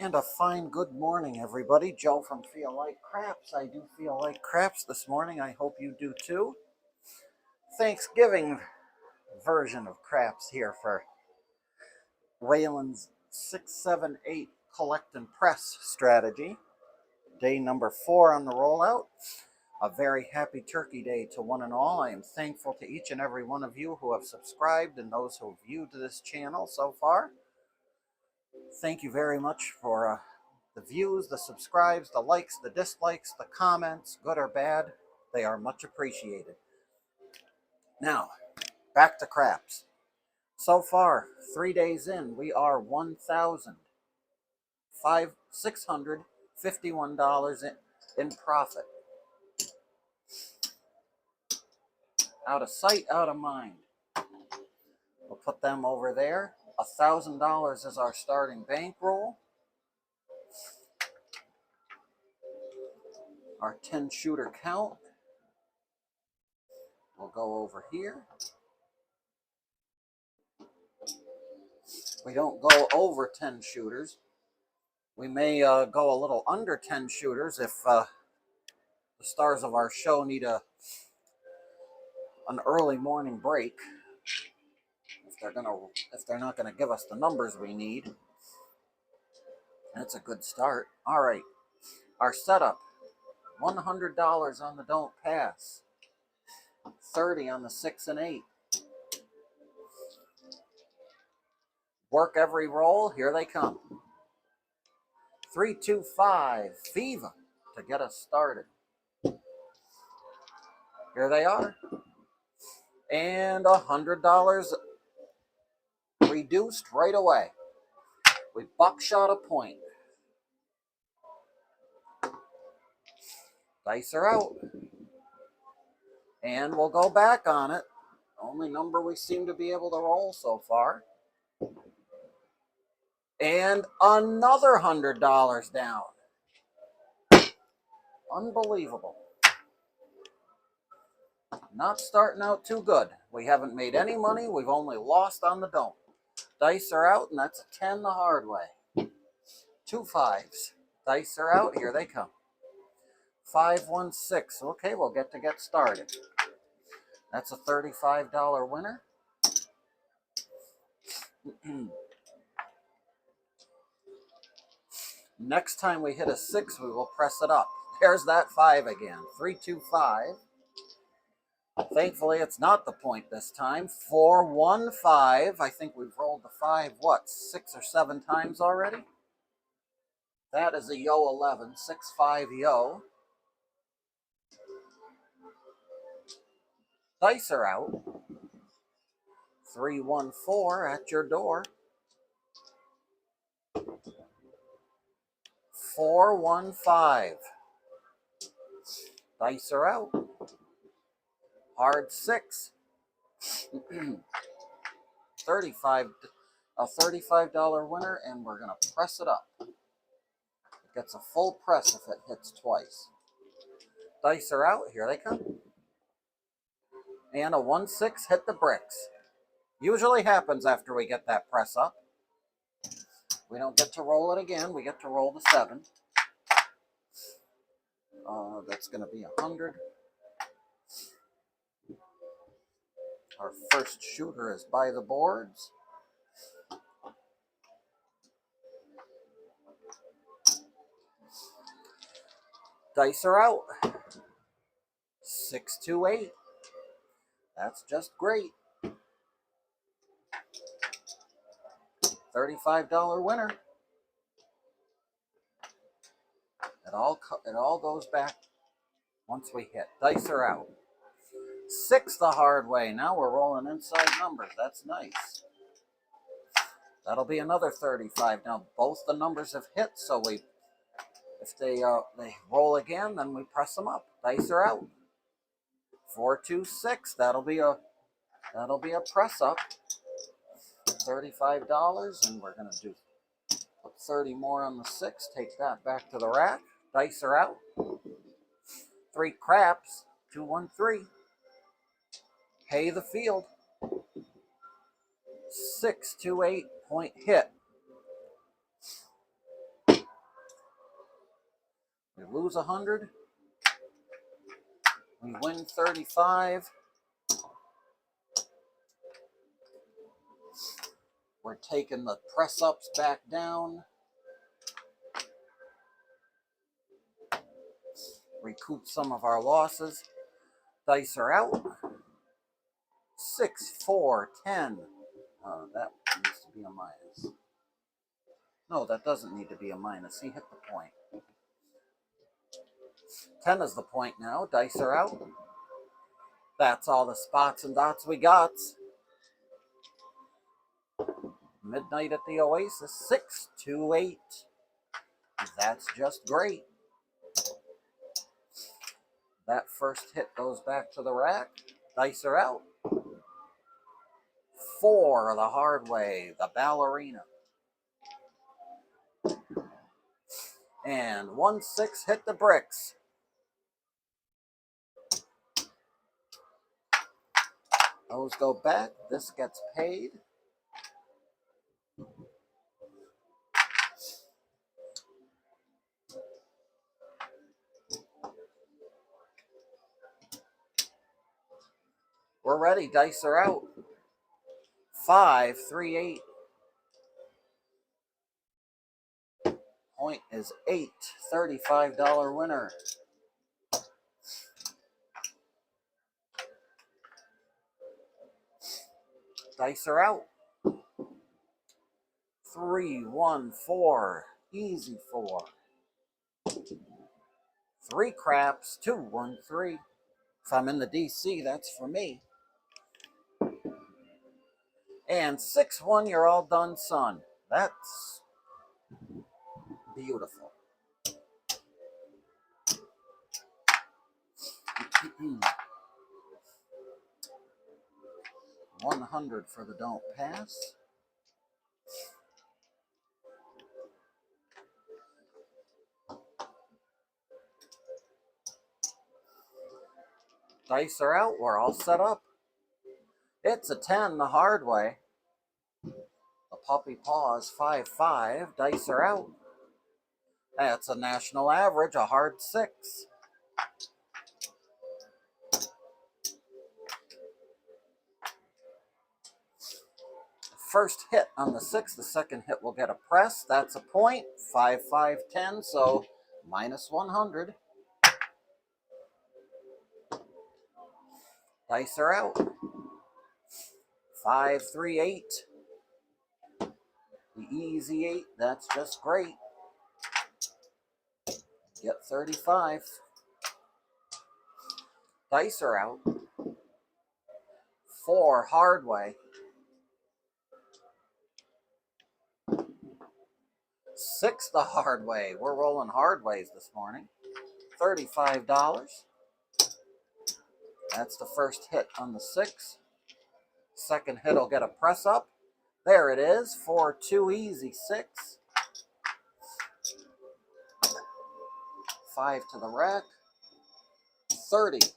And a fine good morning, everybody. Joe from Feel Like Craps. I do feel like craps this morning. I hope you do too. Thanksgiving version of craps here for Waylon's 678 collect and press strategy. Day number 4 on the rollout. A very happy turkey day to one and all. I am thankful to each and every one of you who have subscribed and those who have viewed this channel so far. Thank you very much for the views, the subscribes, the likes, the dislikes, the comments, good or bad. They are much appreciated. Now, back to craps. So far, 3 days in, we are $651 in profit. Out of sight, out of mind. We'll put them over there. $1,000 is our starting bankroll. Our 10 shooter count. We'll go over here. We don't go over 10 shooters. We may go a little under 10 shooters if the stars of our show need an early morning break. If they're not gonna give us the numbers we need. That's a good start. All right, our setup: $100 on the don't pass, 30 on the 6 and 8. Work every roll. Here they come. 3, 2, 5. Viva to get us started. Here they are. And $100 reduced right away. We buckshot a point. Dice are out. And we'll go back on it. Only number we seem to be able to roll so far. And another $100 down. Unbelievable. Not starting out too good. We haven't made any money. We've only lost on the don't. Dice are out, and that's a 10 the hard way. 2 5s. Dice are out. Here they come. 5, 1, 6. Okay, we'll get started. That's a $35 winner. Next time we hit a 6, we will press it up. There's that 5 again. 3, 2, 5. Thankfully, it's not the point this time. 4, 1, 5. I think we've rolled the 5, 6 or 7 times already? That is a yo 11. 6, 5, yo. Dice are out. 3, 1, 4 at your door. 4, 1, 5. Dice are out. Hard 6. A $35 winner, and we're going to press it up. It gets a full press if it hits twice. Dice are out. Here they come. And a 1, 6 hit the bricks. Usually happens after we get that press up. We don't get to roll it again. We get to roll the 7. That's going to be 100. Our first shooter is by the boards. Dice are out. 6, 2, 8. That's just great. $35 winner. It all goes back once we hit. Dice are out. 6 the hard way. Now we're rolling inside numbers. That's nice. That'll be another 35. Now both the numbers have hit, so if they roll again, then we press them up. Dice are out. 4, 2, 6. That'll be a press up. $35, and we're gonna put 30 more on the 6. Take that back to the rack. Dice are out. 3 craps. 2, 1, 3. Pay the field. 6, 2, 8 point hit. We lose 100. We win 35. We're taking the press ups back down. Recoup some of our losses. Dice are out. 6, 4, 10. That needs to be a minus. No, that doesn't need to be a minus. He hit the point. 10 is the point now. Dice are out. That's all the spots and dots we got. Midnight at the Oasis. 6, 2, 8. That's just great. That first hit goes back to the rack. Dice are out. 4 the hard way. The ballerina. And 1, 6 hit the bricks. Those go back. This gets paid. We're ready. Dice are out. 5, 3, 8. Point is 8. $35 winner. Dice are out. 3, 1, 4. Easy 4. 3 craps. 2, 1, 3. If I'm in the DC, that's for me. And 6, 1, you're all done, son. That's beautiful. 100 for the don't pass. Dice are out. We're all set up. It's a 10 the hard way. The puppy paws. 5, 5. Dice are out. That's a national average, a hard 6. First hit on the 6, the second hit will get a press. That's a point. 5, 5, 10, so minus 100. Dice are out. 5, 3, 8. The easy 8, that's just great. Get 35. Dice are out. 4 hard way. 6 the hard way. We're rolling hard ways this morning. $35. That's the first hit on the 6. Second hit will get a press up. There it is. 4, 2, easy 6. 5 to the rack. 30 to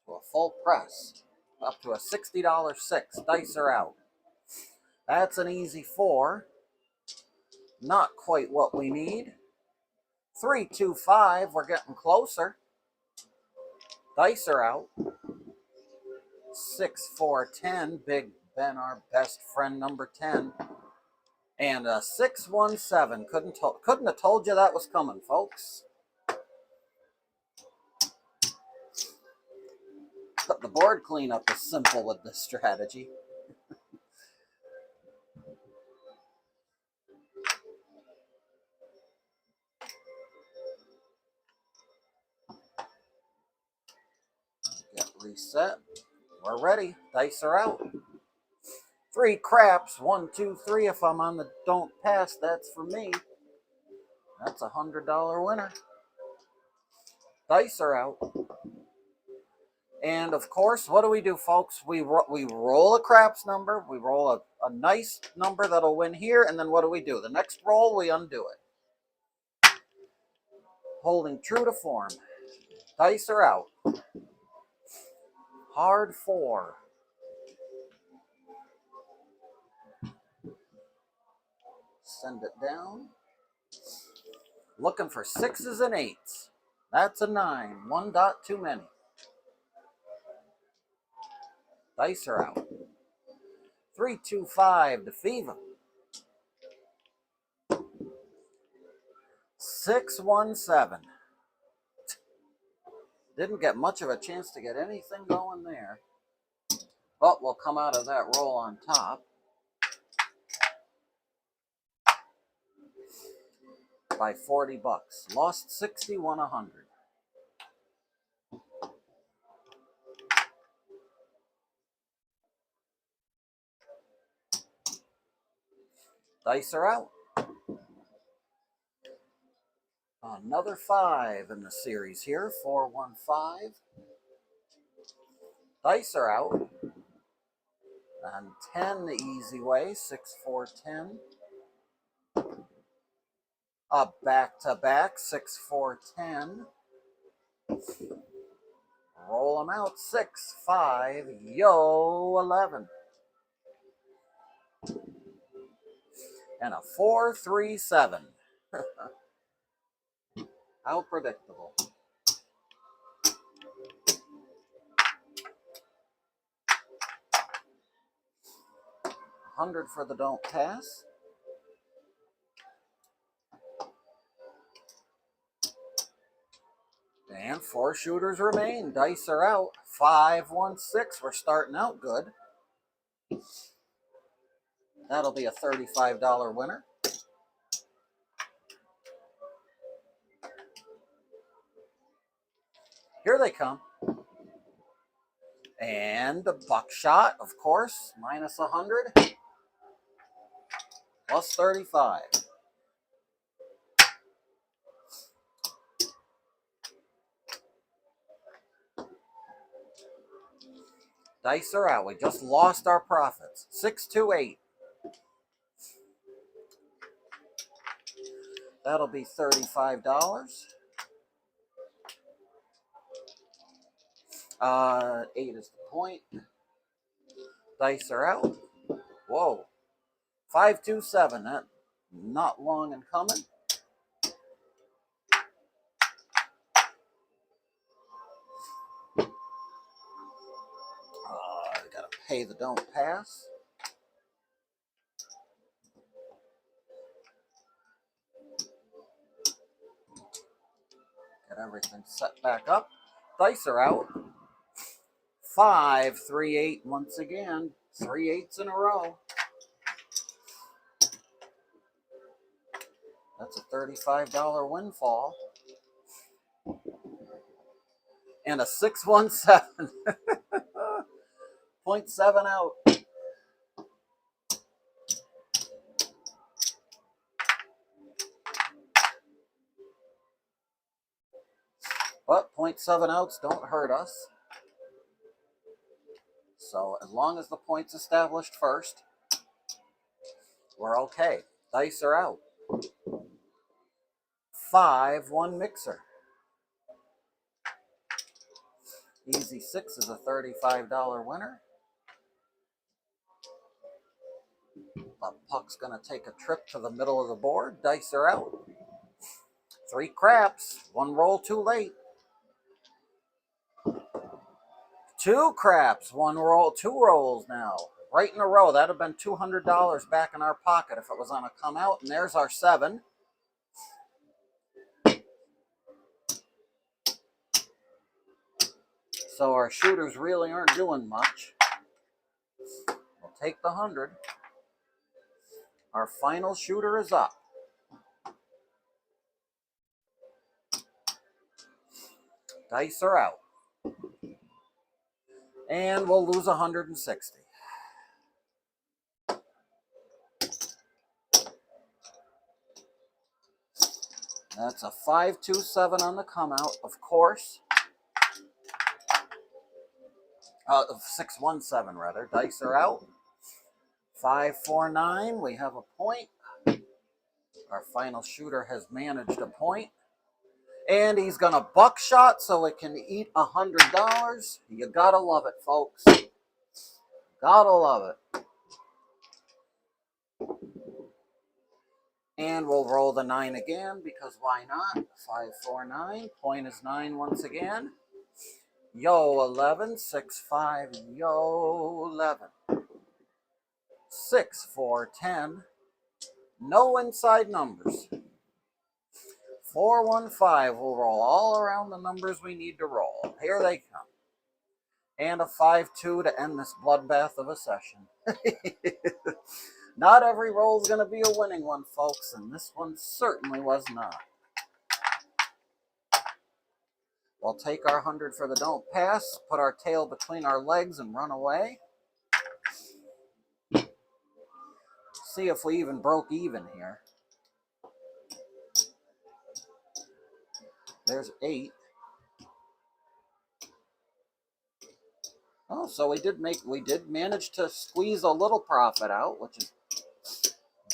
a full press. Up to a $60 6. Dice are out. That's an easy 4. Not quite what we need. 3, 2, 5. We're getting closer. Dice are out. 6, 4, 10. Big Ben, our best friend, number 10. And a 6, 1, 7. Couldn't have told you that was coming, folks. But the board cleanup is simple with this strategy. Get reset. We're ready. Dice are out. 3 craps. 1, 2, 3. If I'm on the don't pass, that's for me. That's a $100 winner. Dice are out. And of course, what do we do, folks? We roll a craps number. We roll a nice number that'll win here. And then what do? The next roll, we undo it. Holding true to form. Dice are out. Hard 4. Send it down. Looking for 6s and 8s. That's a 9. 1 dot too many. Dice are out. 325 to Fever. 617. Didn't get much of a chance to get anything going there. But we'll come out of that roll on top. By 40 bucks. Lost 60, won 100. Dice are out. Another 5 in the series here. 415. Dice are out. And 10 the easy way. 6, 4, 10. A back-to-back. 6, 4, 10. Roll them out. 6, 5, yo, 11. And a 4, 3, 7. How predictable. 100 for the don't pass. And 4 shooters remain. Dice are out. 5, 1, 6. We're starting out good. That'll be a $35 winner. Here they come. And the buckshot, of course, minus 100. Plus 35. Dice are out. We just lost our profits. 6, 2, 8. That'll be $35. 8 is the point. Dice are out. Whoa. 5, 2, 7. That not long in coming. Gotta pay the don't pass. Get everything set back up. Dice are out. 5, 3, 8 once again. 3 8s in a row. That's a $35 windfall. And a 617. 0.7 out. But 0.7 outs don't hurt us. So as long as the point's established first, we're okay. Dice are out. 5, 1 mixer. Easy 6 is a $35 winner. The puck's going to take a trip to the middle of the board. Dice are out. 3 craps. 1 roll too late. 2 craps. 1 roll. 2 rolls now. Right in a row. That would have been $200 back in our pocket if it was on a come out. And there's our 7. So our shooters really aren't doing much. We'll take the 100. Our final shooter is up. Dice are out. And we'll lose 160. That's a 5, 2, 7 on the come out, of course. 6, 1, 7 rather. Dice are out. 5, 4, 9. We have a point. Our final shooter has managed a point. And he's going to buckshot so it can eat $100. You got to love it, folks. Got to love it. And we'll roll the 9 again, because why not? 5, 4, 9. Point is 9 once again. Yo, 11, 6, 5, yo, 11. 6, 4, 10. No inside numbers. 4, 1, 5. We'll roll all around the numbers we need to roll. Here they come. And a 5, 2 to end this bloodbath of a session. Not every roll is going to be a winning one, folks, and this one certainly was not. We'll take our 100 for the don't pass, put our tail between our legs and run away. See if we even broke even here. There's 8. Oh, so we did manage to squeeze a little profit out, which is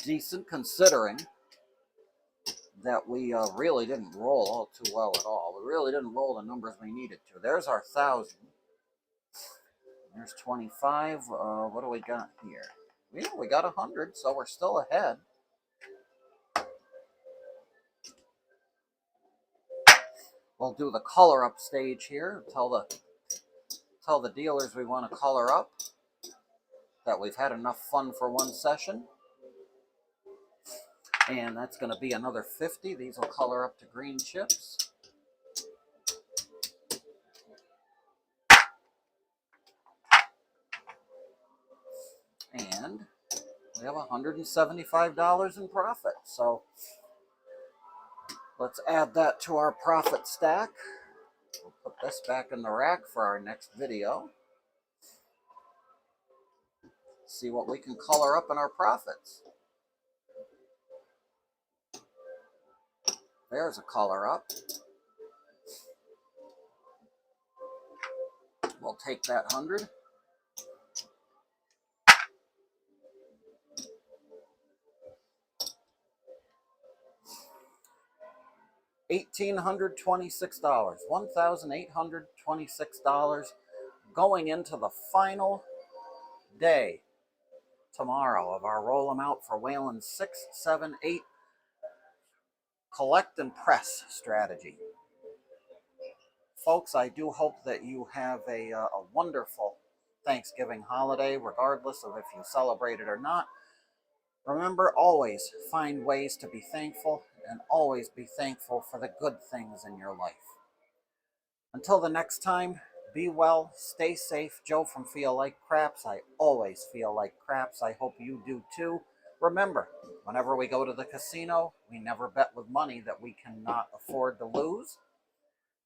decent considering that we really didn't roll all too well at all. We really didn't roll the numbers we needed to. There's our 1,000. There's 25. What do we got here? Yeah, we got 100, so we're still ahead. We'll do the color up stage here. Tell the dealers we want to color up, that we've had enough fun for one session. And that's going to be another 50. These will color up to green chips. And we have $175 in profit. So let's add that to our profit stack. We'll put this back in the rack for our next video. See what we can color up in our profits. There's a color up. We'll take that 100. $1,826. $1,826 going into the final day tomorrow of our roll them out for Waylon 6, 7, 8 collect and press strategy. Folks, I do hope that you have a wonderful Thanksgiving holiday, regardless of if you celebrate it or not. Remember, always find ways to be thankful, and always be thankful for the good things in your life. Until the next time, be well, stay safe. Joe from Feel Like Craps. I always feel like craps. I hope you do too. Remember, whenever we go to the casino, we never bet with money that we cannot afford to lose.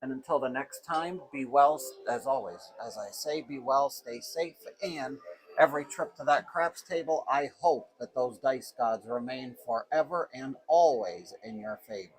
And until the next time, be well, as always. As I say, be well, stay safe, and every trip to that craps table, I hope that those dice gods remain forever and always in your favor.